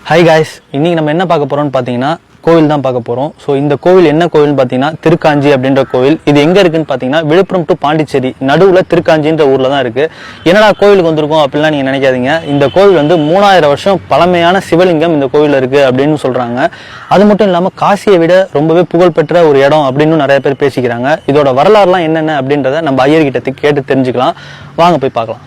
Hi guys, இன்னைக்கு நம்ம என்ன பார்க்க போறோம்னு பார்த்தீங்கன்னா கோவில் தான் பார்க்க போறோம். ஸோ இந்த கோவில் என்ன கோவில்னு பார்த்தீங்கன்னா திருக்காஞ்சி அப்படின்ற கோவில். இது எங்க இருக்குன்னு பார்த்தீங்கன்னா விழுப்புரம் டு பாண்டிச்சேரி நடுவில் திருக்காஞ்சின்ற ஊர்ல தான் இருக்கு. என்னடா கோவிலுக்கு வந்திருக்கோம் அப்படிலாம் நீங்க நினைக்காதீங்க. இந்த கோவில் வந்து 3000 வருஷம் பழமையான சிவலிங்கம் இந்த கோவில் இருக்கு அப்படின்னு சொல்றாங்க. அது மட்டும் இல்லாம காசியை விட ரொம்பவே புகழ்பெற்ற ஒரு இடம் அப்படின்னு நிறைய பேர் பேசிக்கிறாங்க. இதோட வரலாறுலாம் என்னென்ன அப்படின்றத நம்ம ஐயர்கிட்ட கேட்டு தெரிஞ்சுக்கலாம். வாங்க போய் பார்க்கலாம்.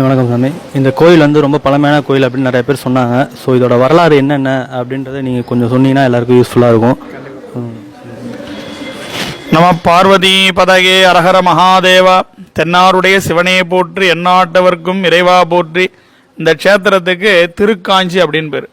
வணக்கம் சாமி. இந்த கோயில் வந்து ரொம்ப பழமையான கோயில் அப்படின்னு நிறைய பேர் சொன்னாங்க. ஸோ இதோட வரலாறு என்னென்ன அப்படின்றத நீங்கள் கொஞ்சம் சொன்னீங்கன்னா எல்லாருக்கும் யூஸ்ஃபுல்லாக இருக்கும். நம பார்வதி பதகே அரஹர மகாதேவா. தென்னாருடைய சிவனையை போற்றி எந்நாட்டவர்க்கும் இறைவா போற்றி. இந்த க்ஷேத்திரத்துக்கு திருக்காஞ்சி அப்படின்னு பேர்.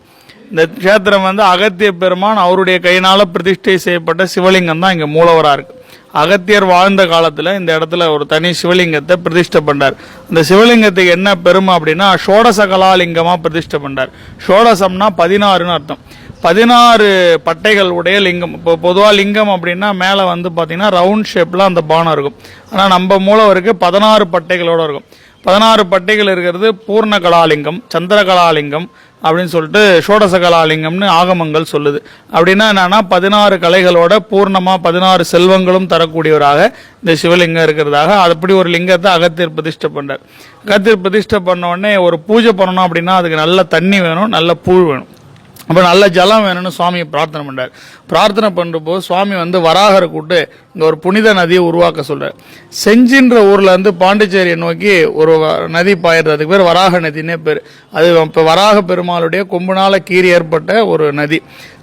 இந்த க்ஷேத்திரம் வந்து அகத்திய பெருமான் அவருடைய கையினால் பிரதிஷ்டை செய்யப்பட்ட சிவலிங்கம் தான் இங்கே மூலவராக இருக்குது. அகத்தியர் வாழ்ந்த காலத்தில் இந்த இடத்துல ஒரு தனி சிவலிங்கத்தை பிரதிஷ்டை பண்ணார். அந்த சிவலிங்கத்துக்கு என்ன பெருமை அப்படின்னா ஷோடச கலாலிங்கமாக பிரதிஷ்டை பண்ணார். ஷோடசம்னா 16ன்னு அர்த்தம். 16 பட்டைகள் உடைய லிங்கம். இப்போ பொதுவாக லிங்கம் அப்படின்னா மேலே வந்து பார்த்தீங்கன்னா ரவுண்ட் ஷேப்பில் அந்த பானம் இருக்கும். ஆனால் நம்ம மூலவருக்கு 16 பட்டைகளோடு இருக்கும். 16 பட்டைகள் இருக்கிறது பூர்ண கலாலிங்கம், சந்திர கலாலிங்கம் அப்படின்னு சொல்லிட்டு ஷோடச கலாலிங்கம்னு ஆகமங்கள் சொல்லுது. அப்படின்னா என்னன்னா 16 கலைகளோட பூர்ணமா 16 செல்வங்களும் தரக்கூடியவராக இந்த சிவலிங்கம் இருக்கிறதாக அப்படி ஒரு லிங்கத்தை அகத்தியர் பிரதிஷ்டை பண்றார். அகத்தியர் பிரதிஷ்டை பண்ண உடனே ஒரு பூஜை பண்ணணும் அப்படின்னா அதுக்கு நல்ல தண்ணி வேணும், நல்ல பூ வேணும், அப்போ நல்ல ஜலம் வேணும்னு சுவாமியை பிரார்த்தனை பண்ணுறார். பிரார்த்தனை பண்ணுறப்போ சுவாமி வந்து வராகரை கூப்பிட்டு இங்கே ஒரு புனித நதியை உருவாக்க சொல்கிறார். செஞ்சின்ற ஊரில் இருந்து பாண்டிச்சேரியை நோக்கி ஒரு நதி பாயிடுறது, அதுக்கு பேர் வராக நதினே பேர். அது இப்போ வராக பெருமாளுடைய கொம்புனால கீறி ஏற்பட்ட ஒரு நதி.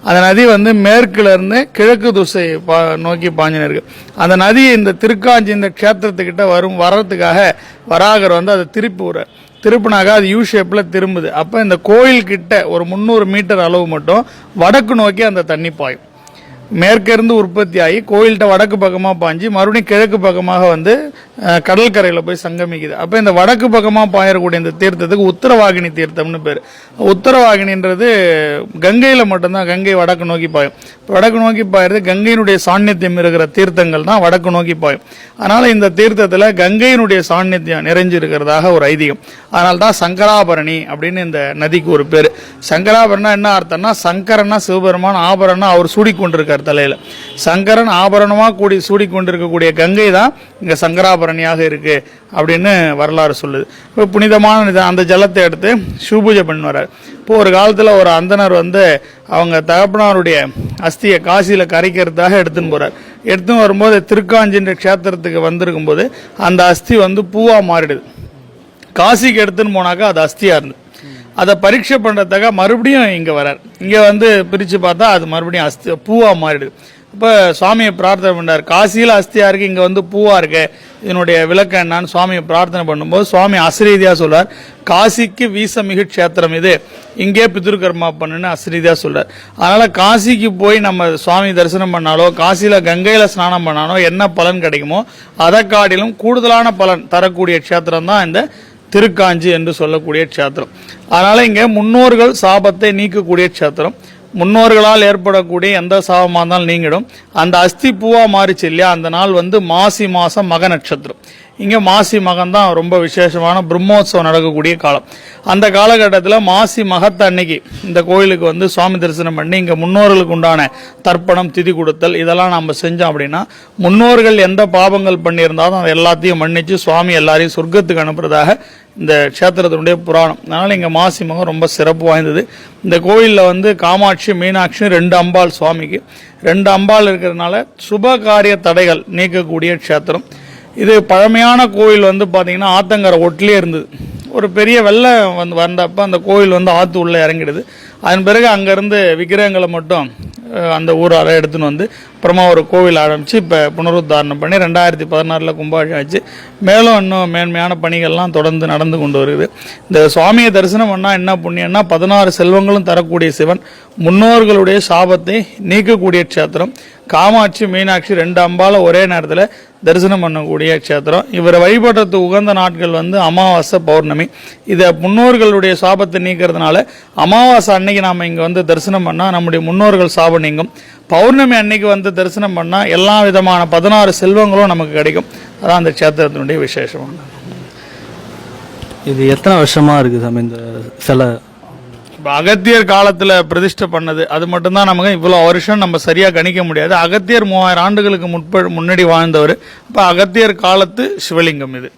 அந்த நதி வந்து மேற்குலேருந்து கிழக்கு திசை நோக்கி பாஞ்சின்னு இருக்கு. அந்த நதி இந்த திருக்காஞ்சி இந்த க்ஷேத்திரத்துக்கிட்ட வர்றதுக்காக வராகர் வந்து அதை திருப்பி விடுறார். திருப்பினாக அது யூ ஷேப்பில் திரும்புது. அப்போ இந்த கோயில் கிட்ட ஒரு 300 மீட்டர் அளவு மட்டும் வடக்கு நோக்கி அந்த தண்ணி பாயும். மேற்கிருந்து உற்பத்தி ஆகி கோயில்கிட்ட வடக்கு பக்கமாக பாஞ்சு மறுபடியும் கிழக்கு பக்கமாக வந்து கடற்கரையில் போய் சங்கமிக்குது. அப்போ இந்த வடக்கு பக்கமாக பாயக்கூடிய இந்த தீர்த்தத்துக்கு உத்தரவாகினி தீர்த்தம்னு பேர். உத்தரவாகினின்றது கங்கையில் மட்டும்தான், கங்கை வடக்கு நோக்கி பாயும். வடக்கு நோக்கி பாயிறது கங்கையினுடைய சாநித்தியம் இருக்கிற தீர்த்தங்கள் தான் வடக்கு நோக்கி பாயும். அதனால இந்த தீர்த்தத்தில் கங்கையினுடைய சாநித்தியம் நிறைஞ்சிருக்கிறதாக ஒரு ஐதீகம். அதனால தான் சங்கராபரணி அப்படின்னு இந்த நதிக்கு ஒரு பேர். சங்கராபரணா என்ன அர்த்தம்னா சங்கரன்னா சிவபெருமான், ஆபரணா அவர் சூடிக்கொண்டிருக்கார் தலையில. சங்கரன் ஆபரணமா கூடி சூடிக்கொண்டிருக்கக்கூடிய கங்கை தான் இங்க சங்கராபரணியாக இருக்கு அப்படின்னு வரலாறு சொல்லுது. இப்போ புனிதமான அந்த ஜலத்தை எடுத்து சிவபூஜை பண்ணி வர்றார். இப்போ ஒரு காலத்துல ஒரு அந்தனர் வந்து அவங்க தகப்பனாருடைய அஸ்தியை காசியில கரைக்கிறதுக்காக எடுத்துன்னு போறார். எடுத்துன்னு வரும்போது திருக்காஞ்சின்ற க்ஷேத்திரத்துக்கு வந்திருக்கும் போது அந்த அஸ்தி வந்து பூவா மாறிடுது. காசிக்கு எடுத்துன்னு போனாக்கா அது அஸ்தியா இருந்து அதை பரீட்சை பண்ணுறதுக்காக மறுபடியும் இங்கே வரார். இங்கே வந்து பிரித்து பார்த்தா அது மறுபடியும் பூவாக மாறிடுது. இப்போ சுவாமியை பிரார்த்தனை பண்ணார். காசியில் அஸ்தியாக இருக்குது, இங்கே வந்து பூவாக இருக்கு, இதனுடைய விளக்கம் என்னான்னு சுவாமியை பிரார்த்தனை பண்ணும்போது சுவாமி அசரீதியாக சொல்றார், காசிக்கு வீசமிகு க்ஷேத்திரம் இது, இங்கே பித்ருகர்மா பண்ணுன்னு அசரீதியாக சொல்றார். அதனால காசிக்கு போய் நம்ம சுவாமி தரிசனம் பண்ணாலோ காசியில் கங்கையில் ஸ்நானம் பண்ணாலோ என்ன பலன் கிடைக்குமோ அதை காட்டிலும் கூடுதலான பலன் தரக்கூடிய க்ஷேத்திரம் தான் இந்த திருக்காஞ்சி என்று சொல்லக்கூடிய க்ஷேத்திரம். அதனால இங்க முன்னோர்கள் சாபத்தை நீக்கக்கூடிய க்ஷேத்திரம். முன்னோர்களால் ஏற்படக்கூடிய எந்த சாபமாக இருந்தாலும் நீங்கிடும். அந்த அஸ்தி பூவா மாறிச்சு இல்லையா, அந்த நாள் வந்து மாசி மாசம் மக நட்சத்திரம். இங்க மாசி மகம் தான் ரொம்ப விசேஷமான பிரம்மோத்சவம் நடக்கக்கூடிய காலம். அந்த காலகட்டத்தில் மாசி மகத்த அன்னைக்கு இந்த கோயிலுக்கு வந்து சுவாமி தரிசனம் பண்ணி இங்க முன்னோர்களுக்கு உண்டான தர்ப்பணம், திதி கொடுத்தல் இதெல்லாம் நம்ம செஞ்சோம் அப்படின்னா முன்னோர்கள் எந்த பாவங்கள் பண்ணியிருந்தாலும் அதை எல்லாத்தையும் மன்னிச்சு சுவாமி எல்லாரையும் சொர்க்கத்துக்கு அனுப்புறதாக இந்த க்ஷேத்திரத்தினுடைய புராணம். அதனால இங்க மாசி மகம் ரொம்ப சிறப்பு வாய்ந்தது. இந்த கோயில்ல வந்து காமாட்சி மீனாட்சி 2 அம்பாள் சுவாமிக்கு 2 அம்பாள் இருக்கிறதுனால சுப காரிய தடைகள் நீக்கக்கூடிய க்ஷேத்திரம். இது பழமையான கோயில் வந்து பாத்தீங்கன்னா ஆத்தங்கரை ஒட்டிலே இருந்தது. ஒரு பெரிய வெள்ளம் வந்தப்ப அந்த கோயில் வந்து ஆத்து உள்ள இறங்கிடுது. அதன் பிறகு அங்கிருந்து விக்கிரகங்களை மட்டும் அந்த ஊரால் எடுத்துன்னு வந்து அப்புறமா ஒரு கோவில் ஆரம்பிச்சு இப்போ புனருத்தாரணம் பண்ணி 2016 கும்பாபிஷேகம் ஆச்சு. மேலும் இன்னும் மேன்மையான பணிகள்லாம் தொடர்ந்து நடந்து கொண்டு வருது. இந்த சுவாமியை தரிசனம் பண்ணால் என்ன புண்ணியம்னா 16 செல்வங்களும் தரக்கூடிய சிவன், முன்னோர்களுடைய சாபத்தை நீக்கக்கூடிய க்ஷேத்திரம், காமாட்சி மீனாட்சி 2 அம்பால ஒரே நேரத்தில் தரிசனம் பண்ணக்கூடிய க்ஷேத்திரம். இவரை வழிபடுறதுக்கு உகந்த நாட்கள் வந்து அமாவாசை, பௌர்ணமி. இதை முன்னோர்களுடைய சாபத்தை நீக்கிறதுனால அமாவாசை அன்னைக்கு நாம இங்க வந்து தரிசனம் பண்ணா நம்முடைய முன்னோர்கள் சாபம் நீங்கும். பௌர்ணமி அன்னைக்கு வந்து தரிசனம் பண்ணா எல்லா விதமான 16 செல்வங்களும் நமக்கு கிடைக்கும். அதான் அந்த க்ஷேத்திரத்தினுடைய விசேஷம். இது எத்தனை வருஷமா இருக்கு சாமி இந்த சிலை? அகத்தியர் காலத்துல பிரதிஷ்டை பண்ணது அது மட்டும்தான் நமக்கு இவ்வளவு வருஷம் நம்ம சரியா கணிக்க முடியாது. அகத்தியர் 3000 ஆண்டுகளுக்கு முன்னாடி வாழ்ந்தவர். அப்ப அகத்தியர் காலத்து சிவலிங்கம் இது.